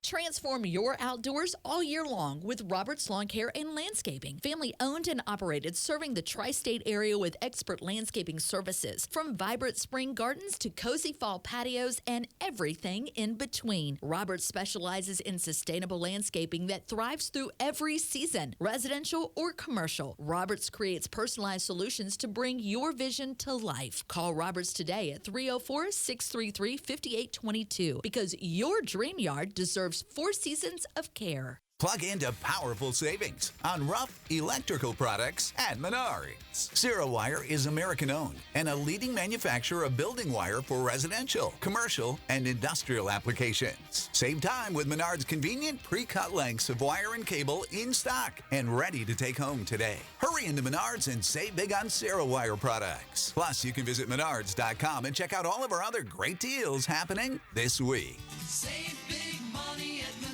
[SPEAKER 23] Transform your outdoors all year long with Roberts Lawn Care and Landscaping. Family owned and operated, serving the tri-state area with expert landscaping services. From vibrant spring gardens to cozy fall patios and everything in between. Roberts specializes in sustainable landscaping that thrives through every season, residential or commercial. Roberts creates personalized solutions to bring your vision to life. Call Roberts today at 304-633-5822 because your dream yard deserves 4 seasons of care.
[SPEAKER 24] Plug into powerful savings on rough electrical products at Menards. Zero Wire is American-owned and a leading manufacturer of building wire for residential, commercial, and industrial applications. Save time with Menards' convenient pre-cut lengths of wire and cable in stock and ready to take home today. Hurry into Menards and save big on Zero Wire products. Plus, you can visit Menards.com and check out all of our other great deals happening this week.
[SPEAKER 25] Save big money at Menards.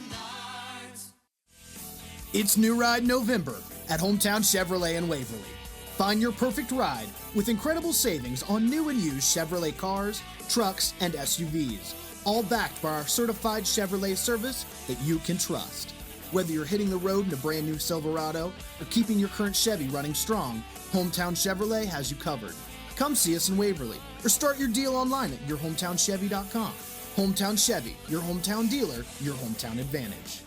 [SPEAKER 26] It's New Ride November at Hometown Chevrolet in Waverly. Find your perfect ride with incredible savings on new and used Chevrolet cars, trucks, and SUVs, all backed by our certified Chevrolet service that you can trust. Whether you're hitting the road in a brand new Silverado or keeping your current Chevy running strong, Hometown Chevrolet has you covered. Come see us in Waverly or start your deal online at yourhometowncHevy.com. Hometown Chevy, your hometown dealer, your hometown advantage.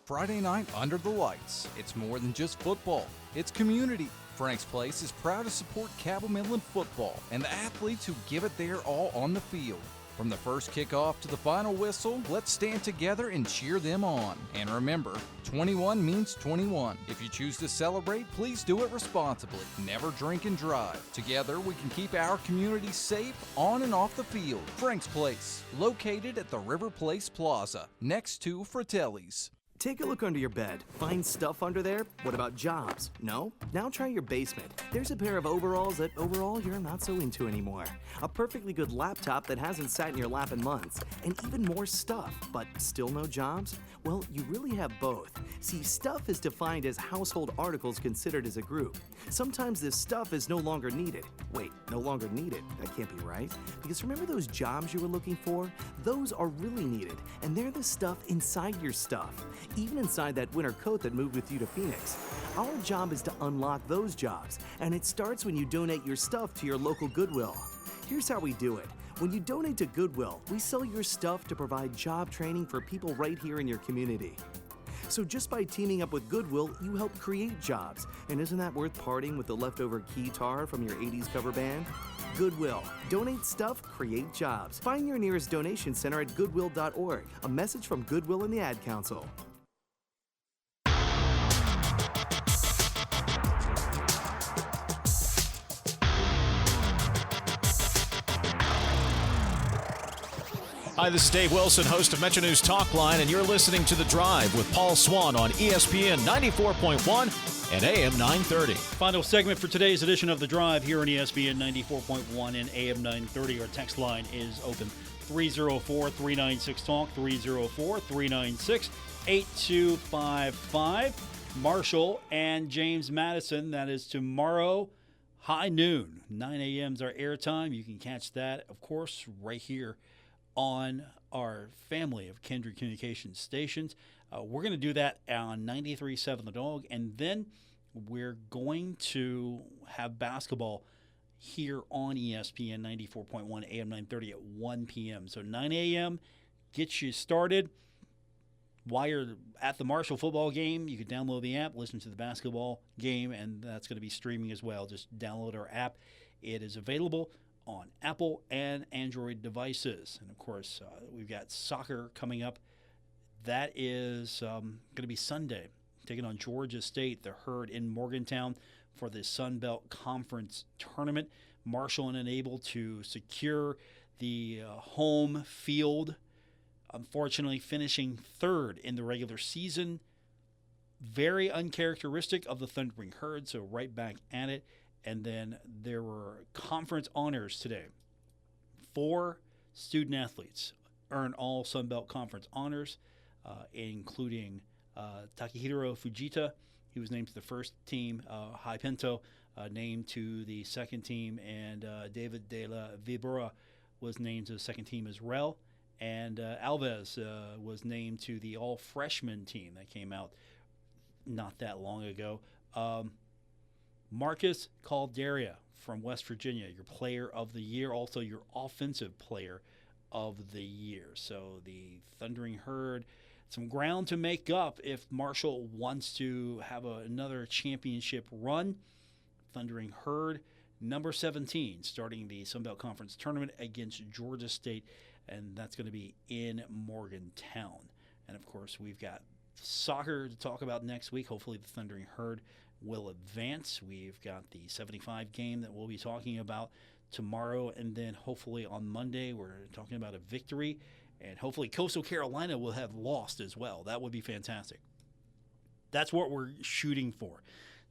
[SPEAKER 14] Friday night under the lights. It's more than just football. It's community. Frank's Place is proud to support Cabell Midland football and the athletes who give it their all on the field. From the first kickoff to the final whistle, let's stand together and cheer them on. And remember, 21 means 21. If you choose to celebrate, please do it responsibly. Never drink and drive. Together, we can keep our community safe on and off the field. Frank's Place, located at the River Place Plaza, next to Fratelli's.
[SPEAKER 17] Take a look under your bed. Find stuff under there? What about jobs? No? Now try your basement. There's a pair of overalls that overall you're not so into anymore. A perfectly good laptop that hasn't sat in your lap in months. And even more stuff, but still no jobs? Well, you really have both. See, stuff is defined as household articles considered as a group. Sometimes this stuff is no longer needed. Wait, no longer needed? That can't be right. Because remember those jobs you were looking for? Those are really needed, and they're the stuff inside your stuff. Even inside that winter coat that moved with you to Phoenix. Our job is to unlock those jobs, and it starts when you donate your stuff to your local Goodwill. Here's how we do it. When you donate to Goodwill, we sell your stuff to provide job training for people right here in your community. So just by teaming up with Goodwill, you help create jobs. And isn't that worth parting with the leftover keytar from your 80s cover band? Goodwill. Donate stuff, create jobs. Find your nearest donation center at goodwill.org. A message from Goodwill and the Ad Council.
[SPEAKER 3] Hi, this is Dave Wilson, host of Metro News Talkline, and you're listening to The Drive with Paul Swann on ESPN 94.1 and AM 930.
[SPEAKER 1] Final segment for today's edition of The Drive here on ESPN 94.1 and AM 930. Our text line is open, 304-396-TALK, 304-396-8255. Marshall and James Madison, that is tomorrow, high noon. 9 a.m. is our airtime. You can catch that, of course, right here on our family of Kindred Communications stations. We're going to do that on 93.7 The Dog, and then we're going to have basketball here on ESPN 94.1 AM 930 at 1 p.m. So 9 a.m. gets you started. While you're at the Marshall football game, you can download the app, listen to the basketball game, and that's going to be streaming as well. Just download our app. It is available on Apple and Android devices. And, of course, we've got soccer coming up. That is going to be Sunday, taking on Georgia State, the Herd in Morgantown for the Sun Belt Conference Tournament. Marshall unable to secure the home field, unfortunately finishing third in the regular season. Very uncharacteristic of the Thundering Herd, so right back at it. And then there were conference honors today. 4 student athletes earned all Sun Belt Conference honors, including Takahiro Fujita. He was named to the first team. Hai Pinto named to the second team. And David De La Vibora was named to the second team as well. And Alves was named to the all-freshman team that came out not that long ago. Marcus Calderia from West Virginia, your player of the year, also your offensive player of the year. So the Thundering Herd, some ground to make up if Marshall wants to have another championship run. Thundering Herd, number 17, starting the Sun Belt Conference Tournament against Georgia State, and that's going to be in Morgantown. And, of course, we've got soccer to talk about next week. Hopefully the Thundering Herd will advance. We've got the 75 game that we'll be talking about tomorrow, and then hopefully on Monday we're talking about a victory, and hopefully Coastal Carolina will have lost as well. That would be fantastic. That's what we're shooting for.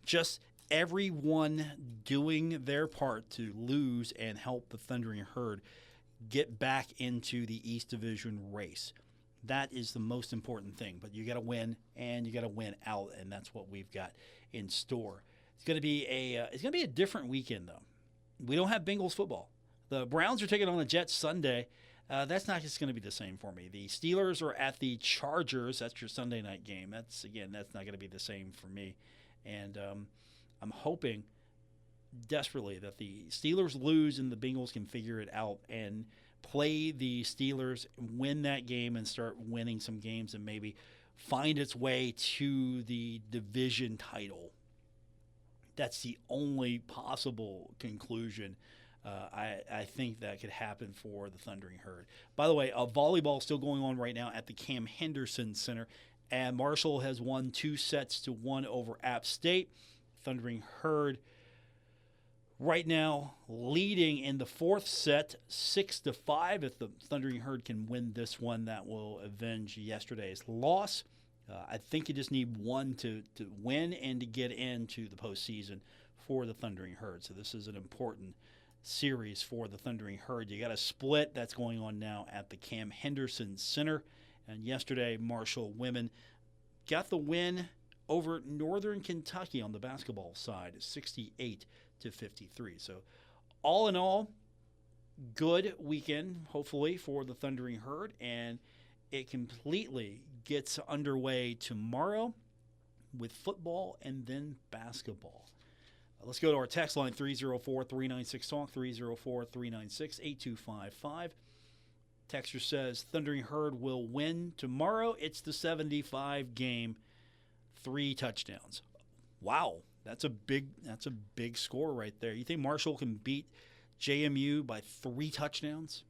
[SPEAKER 1] Just everyone doing their part to lose and help the Thundering Herd get back into the East Division race. That is the most important thing. But you got to win, and you got to win out, and that's what we've got in store. It's going to be a different weekend though. We don't have Bengals football. The Browns are taking on the Jets Sunday. That's not just going to be the same for me. The Steelers are at the Chargers. That's your Sunday night game. That's not going to be the same for me. And I'm hoping desperately that the Steelers lose and the Bengals can figure it out and play the Steelers, win that game, and start winning some games and maybe find its way to the division title. That's the only possible conclusion I think that could happen for the Thundering Herd. By the way, volleyball is still going on right now at the Cam Henderson Center, and Marshall has won 2-1 over App State. Thundering Herd right now leading in the fourth set, 6-5. If the Thundering Herd can win this one, that will avenge yesterday's loss. I think you just need one to win and to get into the postseason for the Thundering Herd. So this is an important series for the Thundering Herd. You got a split that's going on now at the Cam Henderson Center. And yesterday, Marshall women got the win over Northern Kentucky on the basketball side, 68-53. So all in all, good weekend, hopefully, for the Thundering Herd. And it completely gets underway tomorrow with football and then basketball. Let's go to our text line, 304-396-TALK, 304-396-8255. Texter says, Thundering Herd will win tomorrow. It's the 75 game, 3 touchdowns. Wow, that's a big score right there. You think Marshall can beat JMU by 3 touchdowns.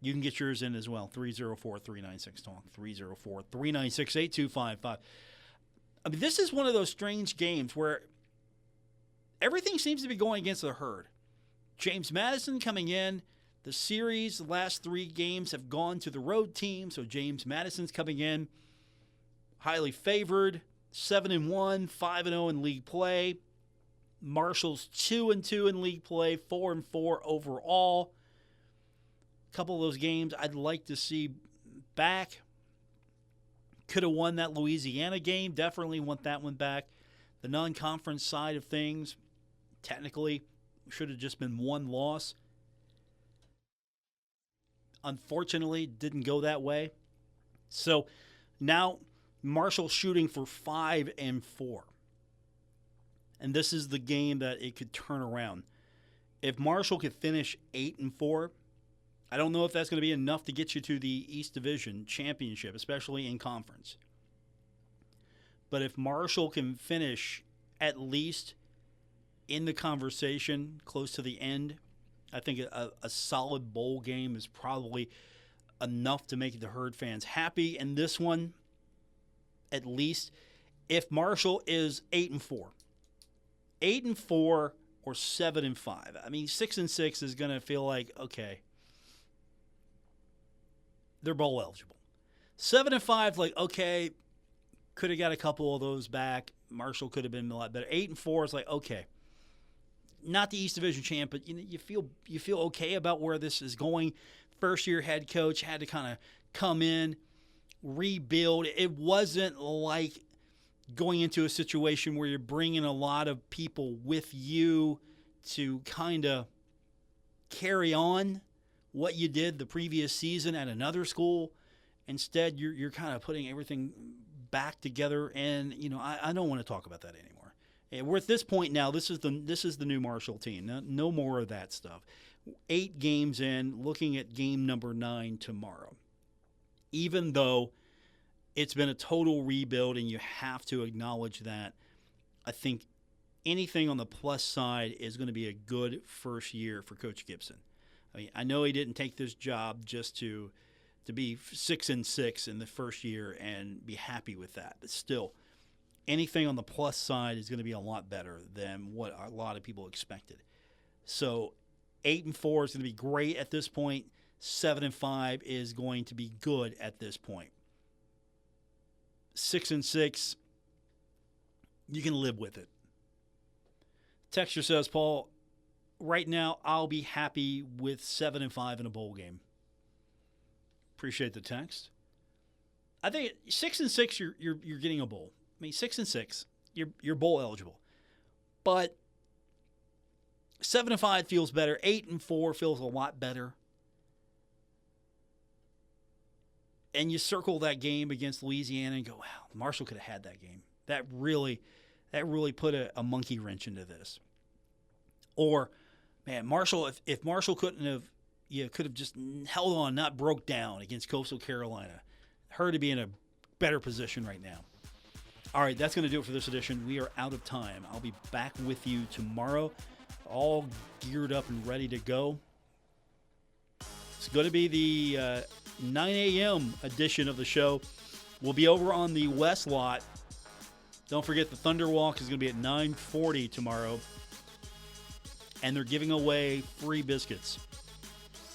[SPEAKER 1] You can get yours in as well. 304-396-TALK. 304-396-8255. I mean, this is one of those strange games where everything seems to be going against the herd. James Madison coming in. The series, the last 3 games have gone to the road team, so James Madison's coming in highly favored, 7-1, 5-0 in league play. Marshall's 2-2 in league play, 4-4 overall. A couple of those games I'd like to see back. Could have won that Louisiana game, definitely want that one back. The non-conference side of things, technically, should have just been 1 loss. Unfortunately, didn't go that way. So now Marshall shooting for 5-4. And this is the game that it could turn around. If Marshall could finish 8-4, I don't know if that's going to be enough to get you to the East Division championship, especially in conference. But if Marshall can finish at least in the conversation close to the end, I think a solid bowl game is probably enough to make the Herd fans happy. And this one, at least, if Marshall is 8-4 or 7-5, I mean, 6-6 is going to feel like, okay, they're bowl eligible. 7-5, like, okay, could have got a couple of those back. Marshall could have been a lot better. 8-4 is like, okay, not the East Division champ, but you feel okay about where this is going. First year head coach had to kind of come in, rebuild. It wasn't like going into a situation where you're bringing a lot of people with you to kind of carry on what you did the previous season at another school. Instead, you're kind of putting everything back together, and I don't want to talk about that anymore. We're at this point now. This is the new Marshall team. No more of that stuff. 8 games in, looking at game number 9 tomorrow. Even though it's been a total rebuild, and you have to acknowledge that, I think anything on the plus side is going to be a good first year for Coach Gibson. I mean, I know he didn't take this job just to be 6-6 in the first year and be happy with that, but still, anything on the plus side is going to be a lot better than what a lot of people expected. So 8-4 is going to be great at this point. 7-5 is going to be good at this point. 6-6, you can live with it. Texture says, Paul, right now I''ll be happy with 7-5 in a bowl game. Appreciate the text. I think 6-6, you're getting a bowl. I mean, 6-6, you're bowl eligible. But 7-5 feels better. 8-4 feels a lot better. And you circle that game against Louisiana and go, wow, Marshall could have had that game. That really put a monkey wrench into this. Or, man, Marshall, if Marshall could have just held on, not broke down against Coastal Carolina, her to be in a better position right now. All right, that's going to do it for this edition. We are out of time. I'll be back with you tomorrow, all geared up and ready to go. It's going to be the 9 a.m. edition of the show. We'll be over on the West Lot. Don't forget the Thunder Walk is going to be at 9:40 tomorrow. And they're giving away free biscuits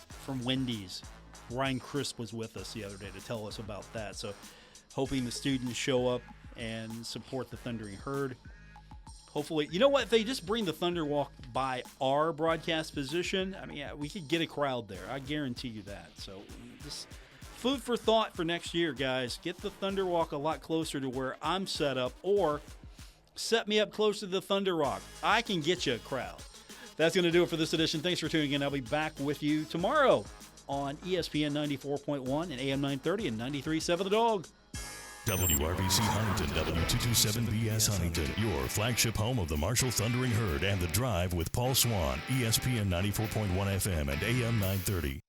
[SPEAKER 1] from Wendy's. Ryan Crisp was with us the other day to tell us about that. So hoping the students show up and support the Thundering Herd. Hopefully, you know what? If they just bring the Thunder Walk by our broadcast position, I mean, yeah, we could get a crowd there. I guarantee you that. So just food for thought for next year, guys. Get the Thunder Walk a lot closer to where I'm set up, or set me up close to the Thunder Rock. I can get you a crowd. That's going to do it for this edition. Thanks for tuning in. I'll be back with you tomorrow on ESPN 94.1 and AM 930 and 93.7 The Dog.
[SPEAKER 6] WRBC Huntington, W227BS Huntington, your flagship home of the Marshall Thundering Herd and The Drive with Paul Swann, ESPN 94.1 FM and AM 930.